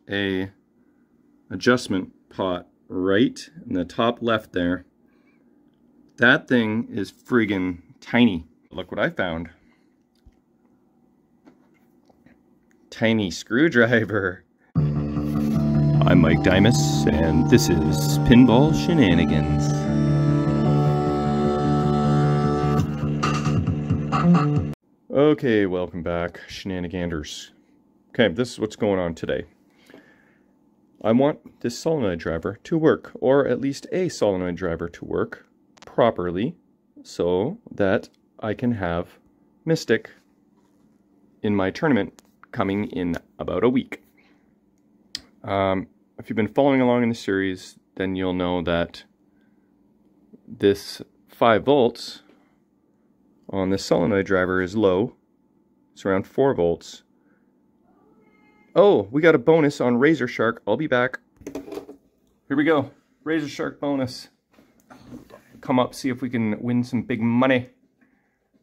a adjustment pot right in the top left there. That thing is friggin' tiny. Look what I found. Tiny screwdriver. I'm Mike Dimas, and this is Pinball Shenanigans. Okay, welcome back, Shenaniganders. Okay, this is what's going on today. I want this solenoid driver to work, or at least a solenoid driver to work properly, so that I can have Mystic in my tournament coming in about a week. If you've been following along in the series, then you'll know that this 5 volts on this solenoid driver is low. It's around 4 volts. Oh, we got a bonus on Razor Shark. I'll be back. Here we go. Razor Shark bonus. Come up, see if we can win some big money.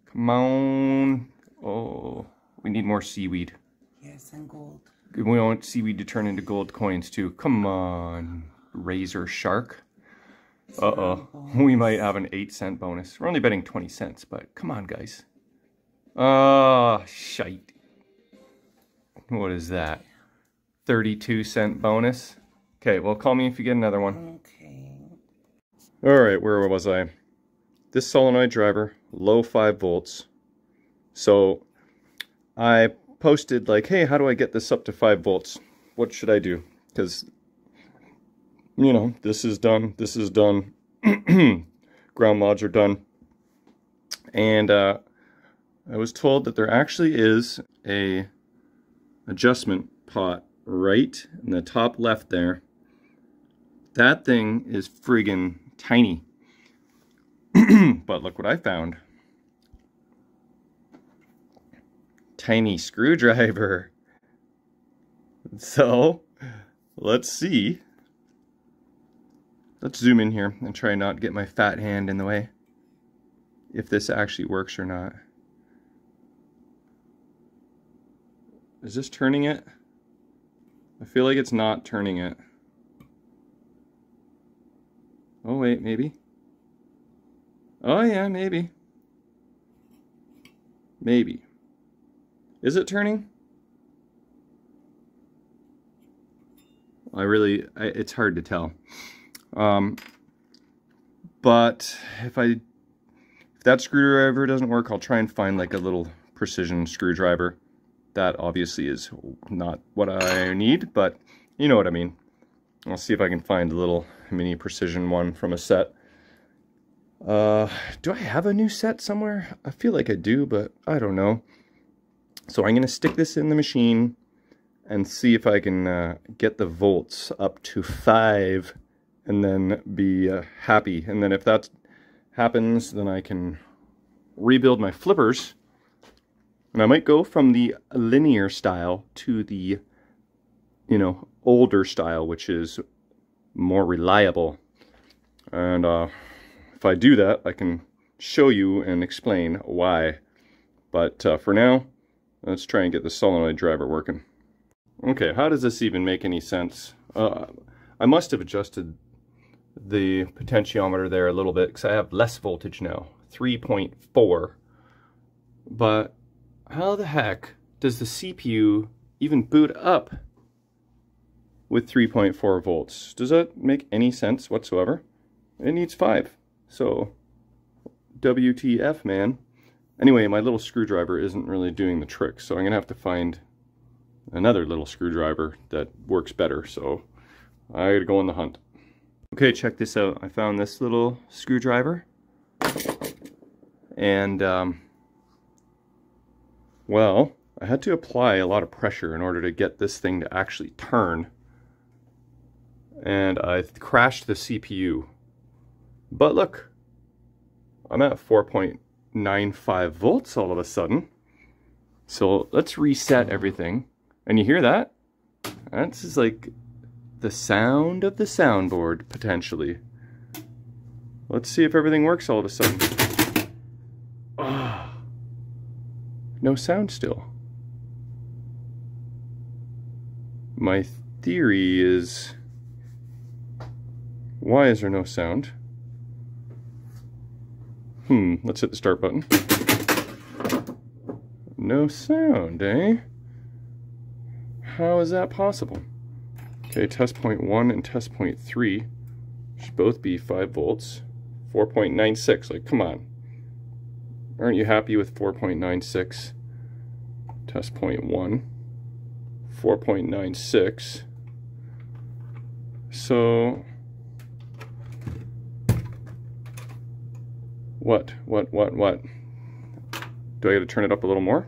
Come on. Oh, we need more seaweed. Yes, and gold. We want seaweed to turn into gold coins too. Come on, Razor Shark. Uh-oh. We might have an 8-cent bonus. We're only betting 20 cents, but come on, guys. Ah, shite. What is that? 32-cent bonus? Okay, well, call me if you get another one. Okay. Alright, where was I? This solenoid driver, low 5 volts. So, I posted like, hey, how do I get this up to 5 volts? What should I do? Because, you know, this is done. This is done. Ground mods are done. And I was told that there actually is a adjustment pot right in the top left there. That thing is friggin' tiny. But look what I found. Tiny screwdriver. So let's see. Let's zoom in here and try not to get my fat hand in the way, if this actually works or not. Is this turning it? I feel like it's not turning it. Oh wait, maybe. Oh yeah, maybe. Maybe. Is it turning? It's hard to tell. But if that screwdriver doesn't work, I'll try and find like a little precision screwdriver. That obviously is not what I need, but you know what I mean. I'll see if I can find a little mini precision one from a set. Do I have a new set somewhere? I feel like I do, but I don't know. So I'm going to stick this in the machine and see if I can get the volts up to 5 and then be happy. And then if that happens, then I can rebuild my flippers. And I might go from the linear style to the, you know, older style, which is more reliable. And if I do that, I can show you and explain why. But for now, let's try and get the solenoid driver working. Okay, how does this even make any sense? I must have adjusted the potentiometer there a little bit because I have less voltage now, 3.4. But how the heck does the CPU even boot up with 3.4 volts? Does that make any sense whatsoever? It needs 5. So, WTF, man. Anyway, my little screwdriver isn't really doing the trick, so I'm going to have to find another little screwdriver that works better, so I gotta go on the hunt. Okay, check this out. I found this little screwdriver, and well, I had to apply a lot of pressure in order to get this thing to actually turn, and I crashed the CPU. But look, I'm at 4.95 volts all of a sudden. So let's reset everything. And you hear that? That's just like the sound of the soundboard, potentially. Let's see if everything works all of a sudden. Oh, no sound still. My theory is, why is there no sound? Let's hit the start button. No sound, eh? How is that possible? Okay, test point 1 and test point 3 should both be 5 volts. 4.96, like, come on. Aren't you happy with 4.96? Test point 1, 4.96. So, what? Do I gotta turn it up a little more?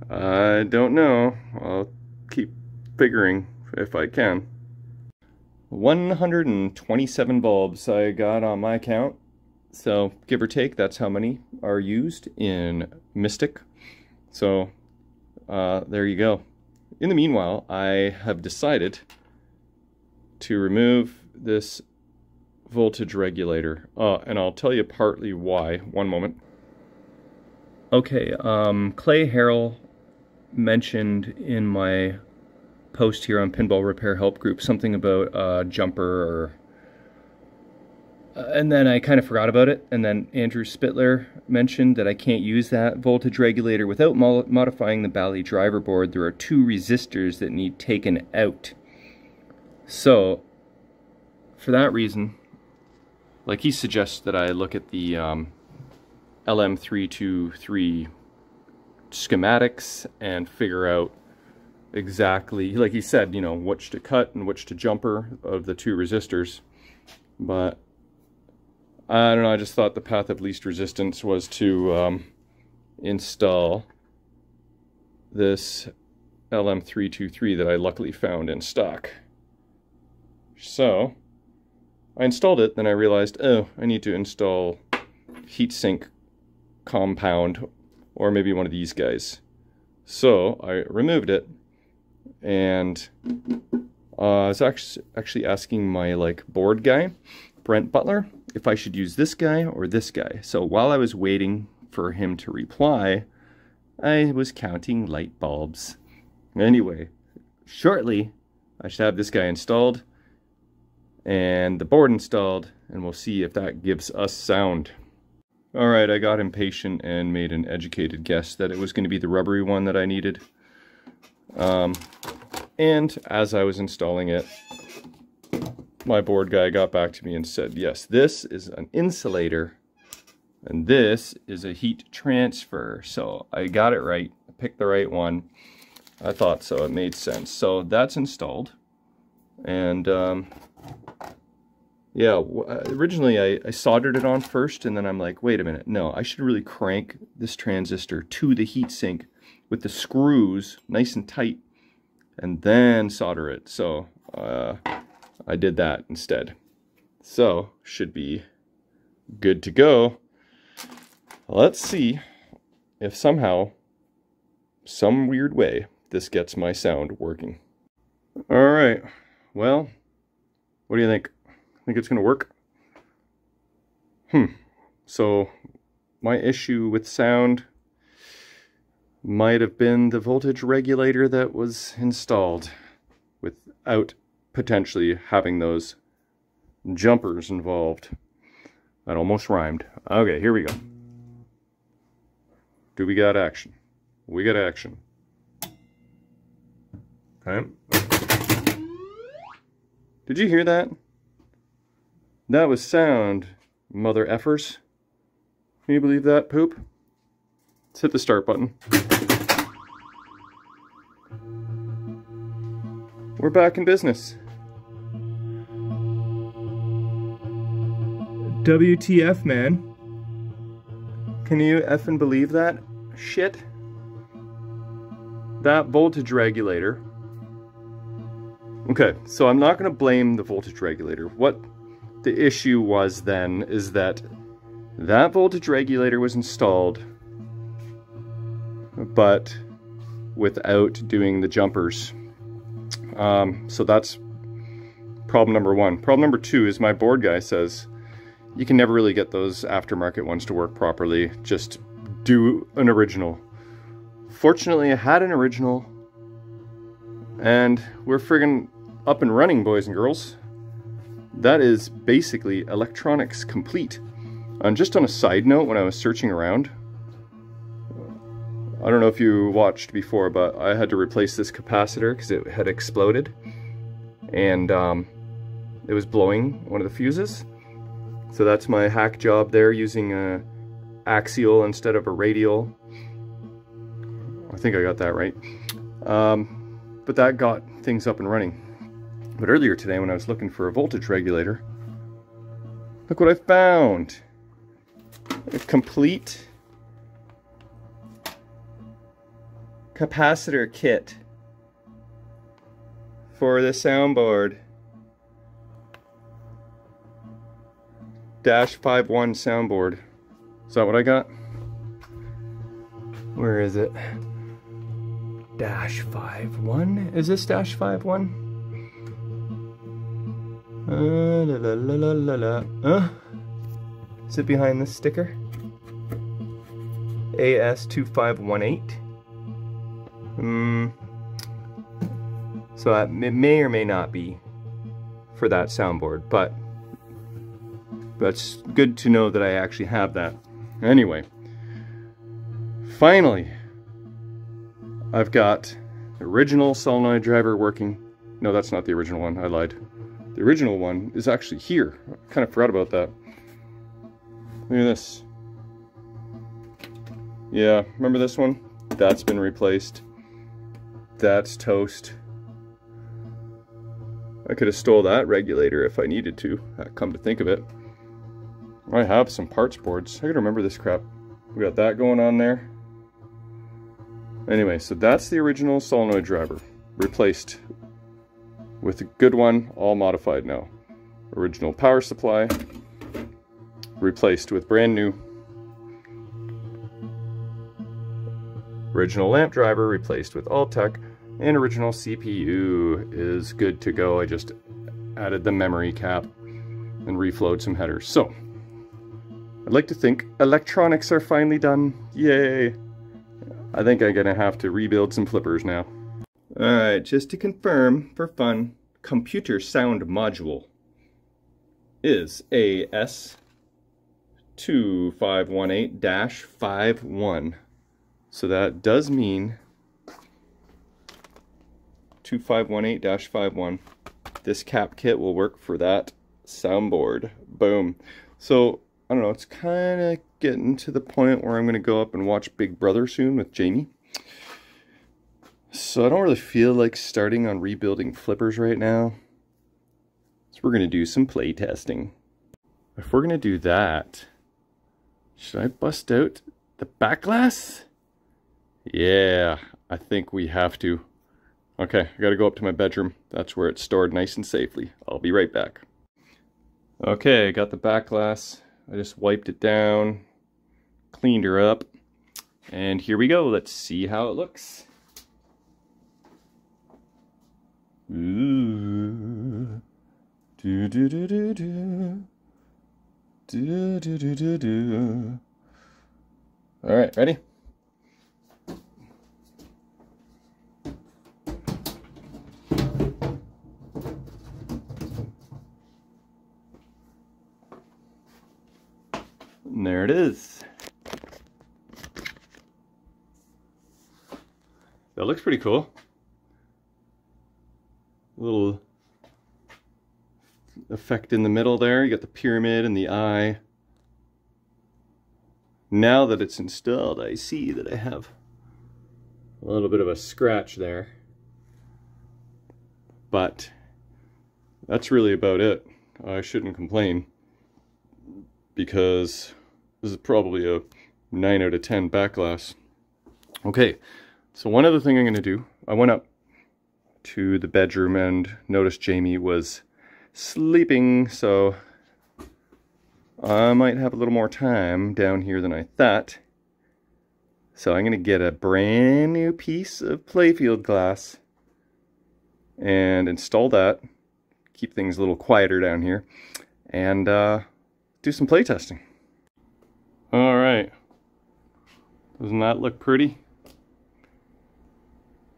I don't know. I'll keep figuring if I can. 127 bulbs I got on my count. So, give or take, that's how many are used in Mystic. So, there you go. In the meanwhile, I have decided to remove this voltage regulator. And I'll tell you partly why. One moment. Okay, Clay Harrell mentioned in my post here on Pinball Repair Help Group something about jumper or... and then I kind of forgot about it, and then Andrew Spittler mentioned that I can't use that voltage regulator without modifying the Bally driver board. There are 2 resistors that need taken out. So, for that reason, like he suggests that I look at the LM323 schematics and figure out exactly, like he said, you know, which to cut and which to jumper of the 2 resistors. But I don't know, I just thought the path of least resistance was to install this LM323 that I luckily found in stock. So I installed it, then I realized, oh, I need to install heatsink compound, or maybe one of these guys. So I removed it, and I was actually asking my board guy, Brent Butler, if I should use this guy or this guy. So while I was waiting for him to reply, I was counting light bulbs. Anyway, shortly I should have this guy installed and the board installed, and we'll see if that gives us sound. Alright, I got impatient and made an educated guess that it was going to be the rubbery one that I needed. And as I was installing it, my board guy got back to me and said, yes, this is an insulator and this is a heat transfer. So I got it right. I picked the right one. I thought so. It made sense. So that's installed. And yeah, originally I soldered it on first, and then I'm like, wait a minute. No, I should really crank this transistor to the heatsink with the screws nice and tight and then solder it. So I did that instead. So, should be good to go. Let's see if somehow, some weird way, this gets my sound working. Alright, well, what do you think? Think it's gonna work? So, my issue with sound might have been the voltage regulator that was installed without potentially having those jumpers involved. That almost rhymed. Okay, here we go. Do we got action? We got action. Okay. Did you hear that? That was sound, mother effers. Can you believe that, poop? Let's hit the start button. We're back in business. WTF, man. Can you effing believe that shit? That voltage regulator. Okay, so I'm not going to blame the voltage regulator. What the issue was then is that that voltage regulator was installed, but without doing the jumpers. So that's problem number 1. Problem number 2 is my board guy says you can never really get those aftermarket ones to work properly. Just do an original. Fortunately, I had an original, And we're friggin' up and running, boys and girls. That is basically electronics complete. And just on a side note, when I was searching around, I don't know if you watched before, but I had to replace this capacitor because it had exploded. And it was blowing one of the fuses. So that's my hack job there, using a axial instead of a radial. I think I got that right. But that got things up and running. But earlier today, when I was looking for a voltage regulator, look what I found. A complete capacitor kit for the soundboard. -51 soundboard. Is that what I got? Where is it? -51? Is this -51? La la la la la la. Is it behind this sticker? AS2518. So it may or may not be for that soundboard, but it's good to know that I actually have that. Anyway, finally, I've got the original solenoid driver working. No, that's not the original one, I lied. The original one is actually here. I kind of forgot about that. Look at this. Yeah, remember this one? That's been replaced. That's toast. I could have stole that regulator if I needed to, come to think of it. I have some parts boards. I gotta remember this crap. We got that going on there. Anyway, so that's the original solenoid driver. Replaced with a good one, all modified now. Original power supply. Replaced with brand new. Original lamp driver replaced with All-Tech. And original CPU is good to go. I just added the memory cap and reflowed some headers. So, I'd like to think electronics are finally done. Yay! I think I'm gonna have to rebuild some flippers now. Alright, just to confirm, for fun, computer sound module is AS2518-51. So that does mean 2518-51. This cap kit will work for that soundboard. Boom. So, I don't know, it's kind of getting to the point where I'm going to go up and watch Big Brother soon with Jamie. So I don't really feel like starting on rebuilding flippers right now. So we're going to do some play testing. If we're going to do that, should I bust out the Backglass? Yeah, I think we have to. Okay, I gotta go up to my bedroom. That's where it's stored nice and safely. I'll be right back. Okay, I got the Backglass. I just wiped it down, cleaned her up, and here we go. Let's see how it looks. Ooh. Do do do do do. Do do do do do. All right, ready? And there it is. That looks pretty cool. Little effect in the middle there. You got the pyramid and the eye. Now that it's installed, I see that I have a little bit of a scratch there. But that's really about it. I shouldn't complain, because this is probably a 9 out of 10 Backglass. Okay, so one other thing I'm going to do, I went up to the bedroom and noticed Jamie was sleeping, so I might have a little more time down here than I thought. So I'm going to get a brand new piece of Playfield Glass and install that, keep things a little quieter down here, and do some play testing. Alright, doesn't that look pretty?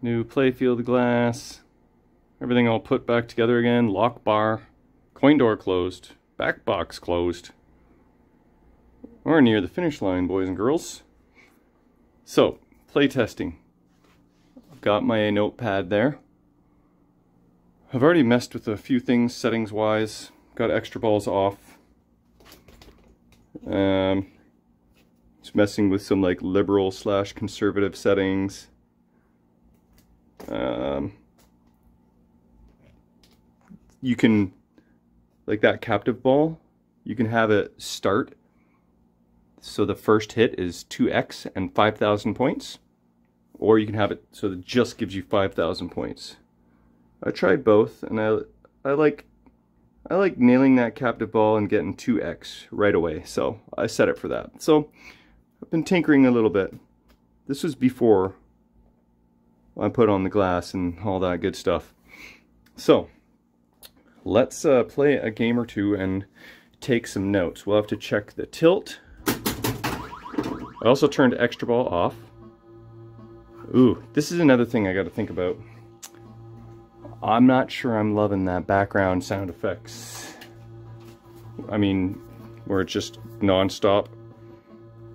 New Playfield Glass, Everything all put back together again. Lock bar, coin door closed, back box closed. We're near the finish line, boys and girls. So, play testing. I've got my notepad there. I've already messed with a few things settings wise. Got extra balls off. Just messing with some like liberal / conservative settings. You can, like that captive ball, you can have it start so the first hit is 2x and 5,000 points, or you can have it so that it just gives you 5,000 points. I tried both, and I like nailing that captive ball and getting 2x right away, so I set it for that. So I've been tinkering a little bit. This was before I put on the glass and all that good stuff. So let's play a game or two and take some notes. We'll have to check the tilt. I also turned extra ball off. Ooh, this is another thing I got to think about. I'm not sure I'm loving that background sound effects. I mean, where it's just non-stop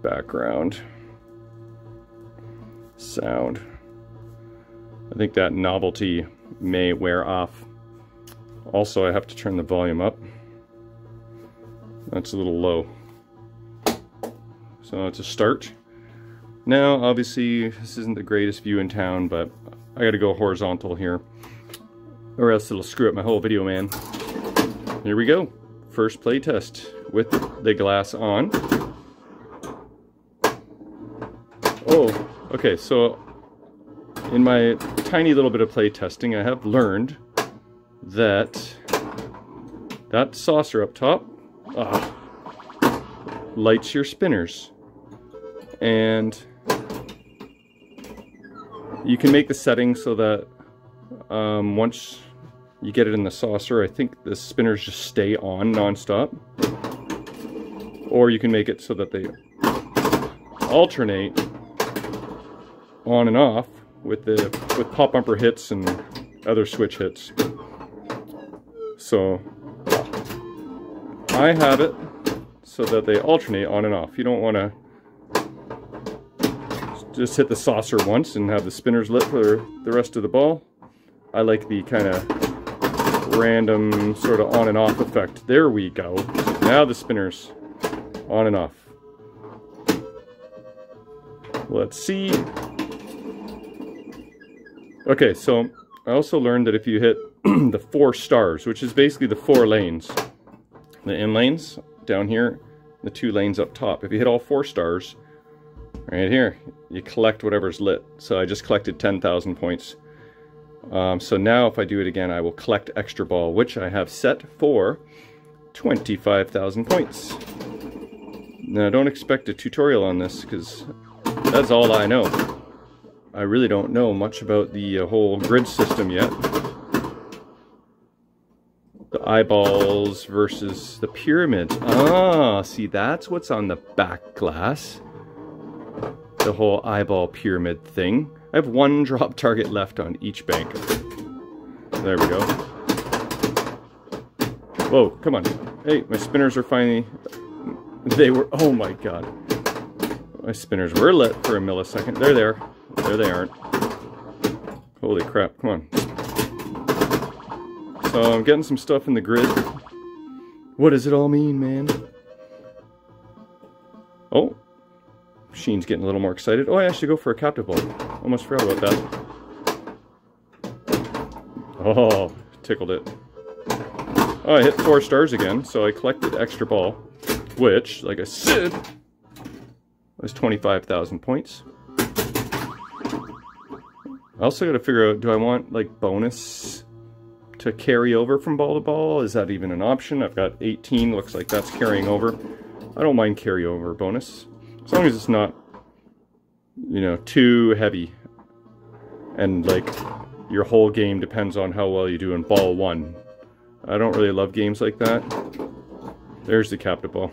background sound. I think that novelty may wear off. Also, I have to turn the volume up. That's a little low. So it's a start. Now, obviously, this isn't the greatest view in town, but I gotta go horizontal here, or else it'll screw up my whole video, man. Here we go. First play test with the glass on. Oh, okay, so in my tiny little bit of play testing, I have learned that that saucer up top lights your spinners. And you can make the setting so that once you get it in the saucer, I think the spinners just stay on non-stop. Or you can make it so that they alternate on and off with pop bumper hits and other switch hits. So I have it so that they alternate on and off. You don't want to just hit the saucer once and have the spinners lit for the rest of the ball. I like the kind of random sort of on and off effect. There we go. Now the spinners on and off. Let's see. Okay, so I also learned that if you hit the 4 stars, which is basically the 4 lanes, the in lanes down here, the 2 lanes up top, if you hit all 4 stars, right here, you collect whatever's lit. So I just collected 10,000 points. So now if I do it again, I will collect extra ball, which I have set for 25,000 points. Now don't expect a tutorial on this, because that's all I know. I really don't know much about the whole grid system yet. The eyeballs versus the pyramids. Ah, see, that's what's on the back glass. The whole eyeball pyramid thing. I have 1 drop target left on each bank. There we go. Whoa, come on. Hey, my spinners are finally... They were... Oh my god. My spinners were lit for a millisecond. They're there. There they aren't. Holy crap, come on. So I'm getting some stuff in the grid. What does it all mean, man? Oh. Sheen's getting a little more excited. Oh, I should go for a captive ball. Almost forgot about that. Oh, tickled it. Oh, I hit 4 stars again, so I collected extra ball, which, like I said, was 25,000 points. I also got to figure out, do I want, like, bonus to carry over from ball to ball? Is that even an option? I've got 18, looks like that's carrying over. I don't mind carryover bonus. As long as it's not, you know, too heavy. And, like, your whole game depends on how well you do in ball 1. I don't really love games like that. There's the captive ball.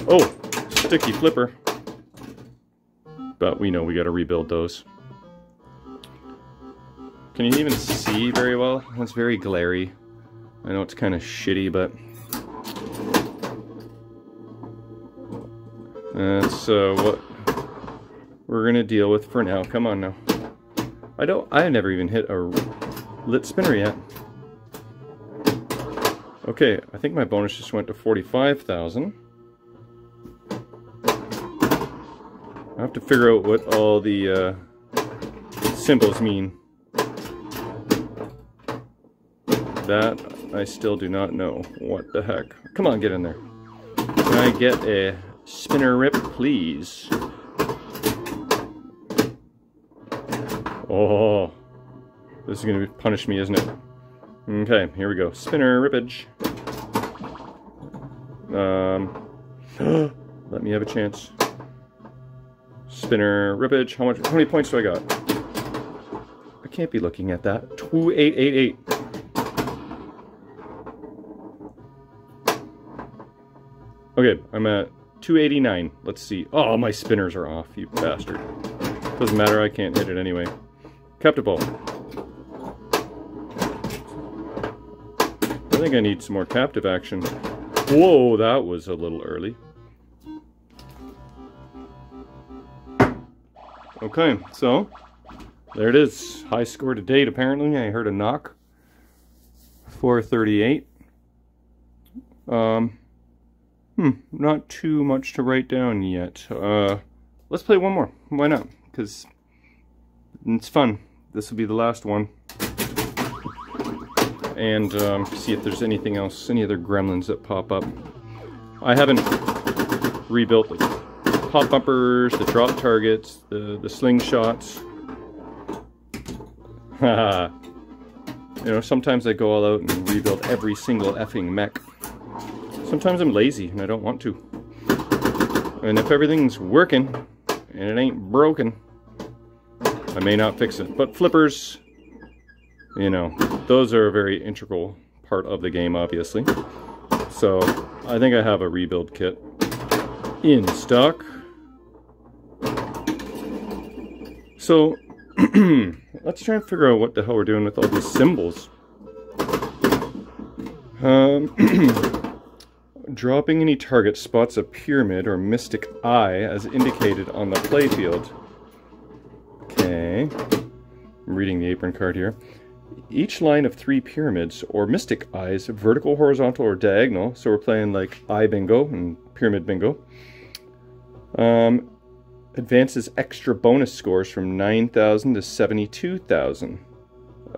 Oh, sticky flipper. But we know we gotta rebuild those. Can you even see very well? It's very glary. I know it's kind of shitty, but that's what we're gonna deal with for now. Come on now. I never even hit a lit spinner yet. Okay, I think my bonus just went to 45,000. I have to figure out what all the symbols mean. That I still do not know. What the heck? Come on, get in there. Can I get a spinner rip, please? Oh, this is going to punish me, isn't it? Okay, here we go. Spinner rippage. Let me have a chance. Spinner rippage. How many points do I got? I can't be looking at that. 2888. Okay, I'm at 289. Let's see. Oh, my spinners are off, you bastard. Doesn't matter, I can't hit it anyway. Captive ball. I think I need some more captive action. Whoa, that was a little early. Okay, so there it is. High score to date, apparently. I heard a knock. 438. Not too much to write down yet. Let's play one more. Why not? Because it's fun. This will be the last one. And see if there's anything else, any other gremlins that pop up. I haven't rebuilt the pop bumpers, the drop targets, the slingshots. Haha. You know, sometimes I go all out and rebuild every single effing mech. Sometimes I'm lazy and I don't want to. And if everything's working and it ain't broken, I may not fix it. But flippers, you know, those are a very integral part of the game, obviously. So I think I have a rebuild kit in stock. So let's try and figure out what the hell we're doing with all these symbols. Dropping any target spots a pyramid or mystic eye as indicated on the playfield. Okay. I'm reading the apron card here. Each line of 3 pyramids or mystic eyes, vertical, horizontal, or diagonal, so we're playing like eye bingo and pyramid bingo, advances extra bonus scores from 9,000 to 72,000.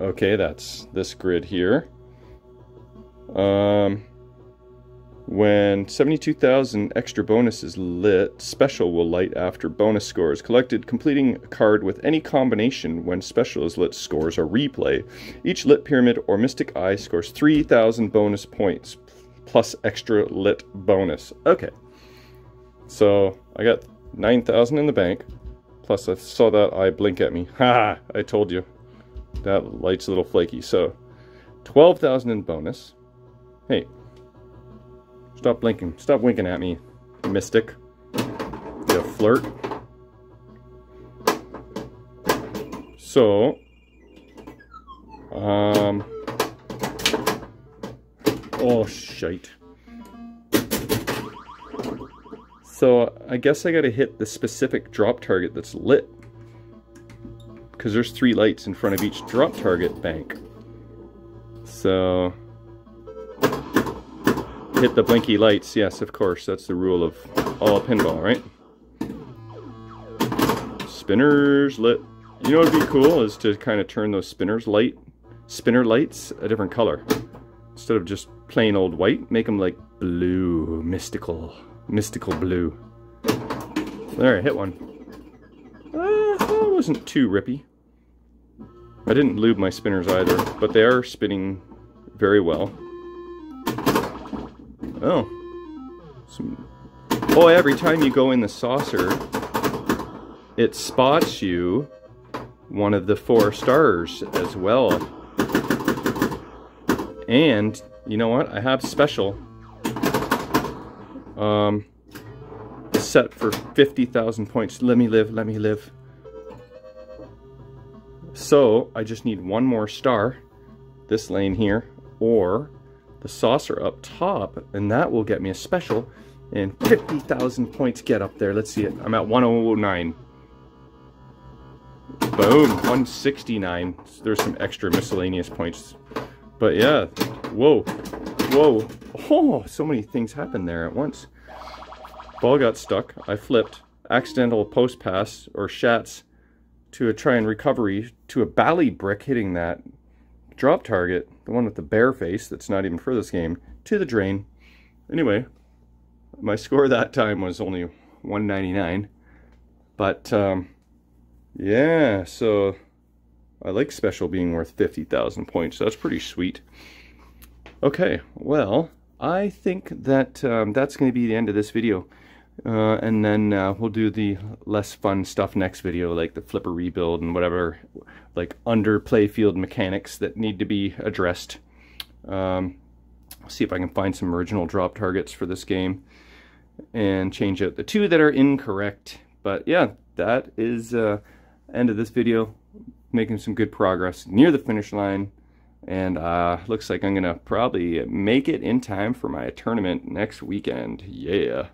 Okay, that's this grid here. When 72,000 extra bonus is lit, special will light after bonus scores. Collected, completing a card with any combination when special is lit scores a replay. Each lit pyramid or mystic eye scores 3,000 bonus points, plus extra lit bonus. Okay. So, I got 9,000 in the bank, plus I saw that eye blink at me. Ha! I told you. That light's a little flaky. So, 12,000 in bonus. Hey. Stop blinking. Stop winking at me, mystic. You flirt. So, oh, shite. So, I guess I gotta hit the specific drop target that's lit. Because there's 3 lights in front of each drop target bank. So, hit the blinky lights, yes, of course. That's the rule of all pinball, right? Spinners lit. You know what would be cool is to kind of turn those spinner lights a different color. Instead of just plain old white, make them like blue, mystical blue. There, I hit one. That wasn't too rippy. I didn't lube my spinners either, but they are spinning very well. Oh. Oh, every time you go in the saucer, it spots you one of the 4 stars as well. And, you know what? I have special set for 50,000 points. Let me live, let me live. So I just need one more star, this lane here, or the saucer up top, and that will get me a special, and 50,000 points get up there. Let's see it. I'm at 109. Boom, 169. There's some extra miscellaneous points. But yeah, whoa, whoa. Oh, so many things happened there at once. Ball got stuck. I flipped. Accidental post pass, or shats, to a try and recovery to a Bally brick hitting that drop target, the one with the bear face that's not even for this game, to the drain. Anyway, my score that time was only 199. But yeah, so I like special being worth 50,000 points. So that's pretty sweet. Okay, well, I think that that's going to be the end of this video. And then we'll do the less fun stuff next video, like the flipper rebuild and whatever, like under playfield mechanics that need to be addressed. See if I can find some original drop targets for this game and change out the two that are incorrect. But yeah, that is end of this video. Making some good progress near the finish line, and looks like I'm gonna probably make it in time for my tournament next weekend. Yeah.